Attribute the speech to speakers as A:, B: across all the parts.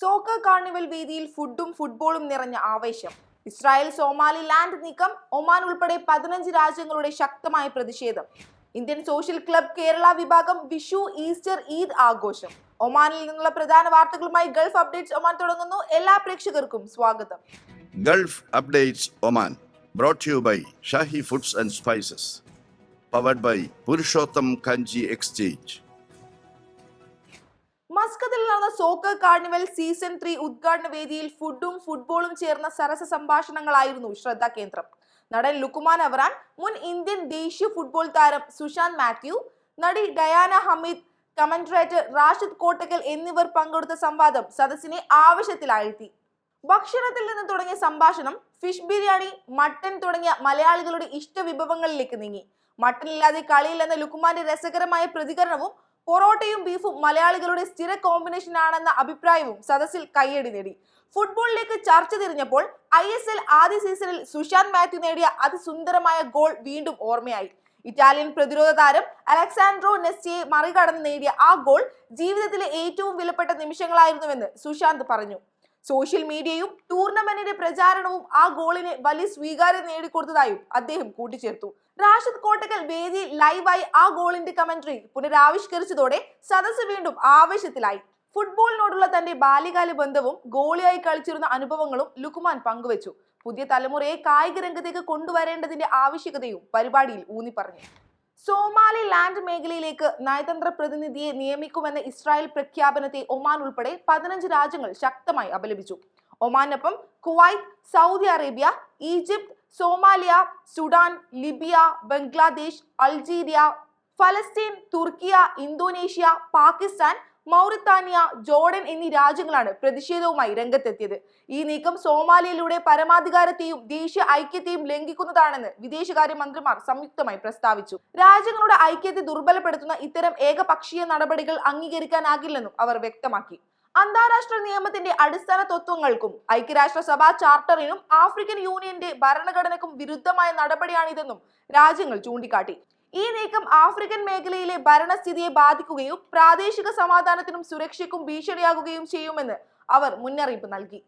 A: Soccer carnival വേദിയിൽ ഫുഡും ഫുട്ബോളും നിറഞ്ഞ ആവേശം. ഇസ്രായേൽ സോമാലി ലാൻഡ് നീക്കം, ഒമാൻ ഉൾപ്പെടെ 15 രാജ്യങ്ങളുടെ ശക്തമായ പ്രതിഷേധം. ഇന്ത്യൻ സോഷ്യൽ ക്ലബ് കേരള വിഭാഗം വിഷു, ഈസ്റ്റർ, ഈദ് ആഘോഷം. ഒമാനിൽ നിന്നുള്ള പ്രധാന വാർത്തകളുമായി ഗൾഫ് അപ്ഡേറ്റ്സ് ഒമാൻ തുടങ്ങുന്നു. എല്ലാ പ്രേക്ഷകർക്കും സ്വാഗതം.
B: Gulf updates Oman brought to you by Shahi Foods and Spices, powered by Purushottam Kanji Exchange.
A: മസ്കത്തിൽ നടന്ന സോക്കർ കാർണിവൽ സീസൺ 3 ഉദ്ഘാടന വേദിയിൽ ഫുഡും ഫുട്ബോളും ചേർന്ന സരസ സംഭാഷണങ്ങളായിരുന്നു ശ്രദ്ധാകേന്ദ്രം. നടൻ ലുക്കുമാൻ അവറാൻ, മുൻ ഇന്ത്യൻ ദേശീയ ഫുട്ബോൾ താരം സുശാന്ത് മാത്യു, നടി ഡയാന ഹമീദ്, കമന്റേറ്റർ റാഷിദ് കോട്ടക്കൽ എന്നിവർ പങ്കെടുത്ത സംവാദം സദസ്സിനെ ആവേശത്തിലാഴ്ത്തി. ഭക്ഷണത്തിൽ നിന്ന് തുടങ്ങിയ സംഭാഷണം ഫിഷ് ബിരിയാണി, മട്ടൻ തുടങ്ങിയ മലയാളികളുടെ ഇഷ്ട വിഭവങ്ങളിലേക്ക് നീങ്ങി. മട്ടനില്ലാതെ കളിയില്ലെന്ന ലുക്കുമാന്റെ രസകരമായ പ്രതികരണവും പൊറോട്ടയും ബീഫും മലയാളികളുടെ സ്ഥിര കോമ്പിനേഷൻ ആണെന്ന അഭിപ്രായവും സദസ്സിൽ കയ്യടി നേടി. ഫുട്ബോളിലേക്ക് ചർച്ച തിരിഞ്ഞപ്പോൾ ISL ആദ്യ സീസണിൽ സുശാന്ത് മാത്യു നേടിയ അതിസുന്ദരമായ ഗോൾ വീണ്ടും ഓർമ്മയായി. ഇറ്റാലിയൻ പ്രതിരോധ താരം അലക്സാൻഡ്രോ നെസ്റ്റയെ മറികടന്ന് നേടിയ ആ ഗോൾ ജീവിതത്തിലെ ഏറ്റവും വിലപ്പെട്ട നിമിഷങ്ങളായിരുന്നുവെന്ന് സുശാന്ത് പറഞ്ഞു. സോഷ്യൽ മീഡിയയും ടൂർണമെന്റിന്റെ പ്രചാരണവും ആ ഗോളിന് വലിയ സ്വീകാര്യത നേടിക്കൊടുത്തതായും അദ്ദേഹം കൂട്ടിച്ചേർത്തു. റാഷിദ് കോട്ടക്കൽ വേദിയിൽ ലൈവായി ആ ഗോളിന്റെ കമന്ററി പുനരാവിഷ്കരിച്ചതോടെ സദസ്സ് വീണ്ടും ആവേശത്തിലായി. ഫുട്ബോളിനോടുള്ള തന്റെ ബാല്യകാല ബന്ധവും ഗോളിയായി കളിച്ചിരുന്ന അനുഭവങ്ങളും ലുക്കുമാൻ പങ്കുവച്ചു. പുതിയ തലമുറയെ കായിക രംഗത്തേക്ക് കൊണ്ടുവരേണ്ടതിന്റെ ആവശ്യകതയും പരിപാടിയിൽ ഊന്നി പറഞ്ഞു. സോമാലി ലാൻഡ് മേഖലയിലേക്ക് നയതന്ത്ര പ്രതിനിധിയെ നിയമിക്കുമെന്ന ഇസ്രായേൽ പ്രഖ്യാപനത്തെ ഒമാൻ ഉൾപ്പെടെ 15 രാജ്യങ്ങൾ ശക്തമായി അപലപിച്ചു. ഒമാനൊപ്പം Kuwait, Saudi Arabia, Egypt, Somalia, Sudan, Libya, Bangladesh, Algeria, ഫലസ്തീൻ, തുർക്കിയ, ഇന്തോനേഷ്യ, പാകിസ്ഥാൻ, മൗറിത്താനിയ, ജോർഡൻ എന്നീ രാജ്യങ്ങളാണ് പ്രതിഷേധവുമായി രംഗത്തെത്തിയത്. ഈ നീക്കം സോമാലിയയിലൂടെ പരമാധികാരത്തെയും ദേശീയ ഐക്യത്തെയും ലംഘിക്കുന്നതാണെന്ന് വിദേശകാര്യ മന്ത്രിമാർ സംയുക്തമായി പ്രസ്താവിച്ചു. രാജ്യങ്ങളുടെ ഐക്യത്തെ ദുർബലപ്പെടുത്തുന്ന ഇത്തരം ഏകപക്ഷീയ നടപടികൾ അംഗീകരിക്കാനാകില്ലെന്നും അവർ വ്യക്തമാക്കി. അന്താരാഷ്ട്ര നിയമത്തിന്റെ അടിസ്ഥാന തത്വങ്ങൾക്കും ഐക്യരാഷ്ട്രസഭാ ചാർട്ടറിനും ആഫ്രിക്കൻ യൂണിയന്റെ ഭരണഘടനയ്ക്കും വിരുദ്ധമായ നടപടിയാണിതെന്നും രാജ്യങ്ങൾ ചൂണ്ടിക്കാട്ടി. ഈ നീക്കം ആഫ്രിക്കൻ മേഖലയിലെ ഭരണസ്ഥിതിയെ ബാധിക്കുകയും പ്രാദേശിക സമാധാനത്തിനും സുരക്ഷയ്ക്കും ഭീഷണിയാകുകയും ചെയ്യുമെന്ന് അവർ മുന്നറിയിപ്പ് നൽകി.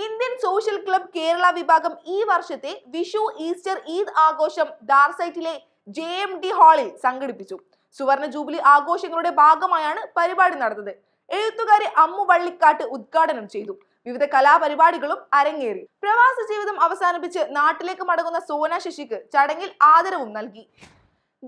A: ഇന്ത്യൻ സോഷ്യൽ ക്ലബ് കേരള വിഭാഗം ഈ വർഷത്തെ വിഷു, ഈസ്റ്റർ, ഈദ് ആഘോഷം ഡാർസൈറ്റിലെ JMD ഹാളിൽ സംഘടിപ്പിച്ചു. സുവർണ ജൂബിലി ആഘോഷങ്ങളുടെ ഭാഗമായാണ് പരിപാടി നടന്നത്. എഴുത്തുകാരി അമ്മു വള്ളിക്കാട്ട് ഉദ്ഘാടനം ചെയ്തു. വിവിധ കലാപരിപാടികളും അരങ്ങേറി. പ്രവാസ ജീവിതം അവസാനിപ്പിച്ച് നാട്ടിലേക്ക് മടങ്ങുന്ന സോന ശശിക്ക് ചടങ്ങിൽ ആദരവും നൽകി.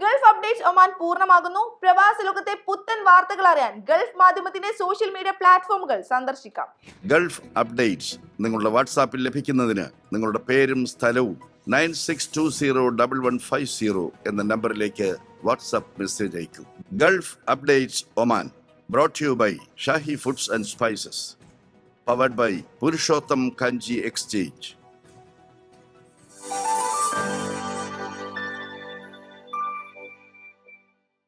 A: ഗൾഫ് അപ്ഡേറ്റ്സ് ഒമാൻ പൂർണ്ണമാകുന്നു. പ്രവാസ ലോകത്തെ പുത്തൻ വാർത്തകൾ അറിയാൻ ഗൾഫ് മാധ്യമത്തിന്റെ സോഷ്യൽ മീഡിയ പ്ലാറ്റ്ഫോമുകൾ സന്ദർശിക്കാം.
B: ഗൾഫ് അപ്ഡേറ്റ്സ് നിങ്ങളുടെ വാട്സാപ്പിൽ ലഭിക്കുന്നതിന് നിങ്ങളുടെ പേരും സ്ഥലവും 96201150 എന്ന നമ്പറിലേക്ക് വാട്സാപ്പ് മെസ്സേജ് അയക്കൂ. Gulf updates Oman brought to you by Shahi Foods and Spices, powered by Purushottam Kanji Exchange.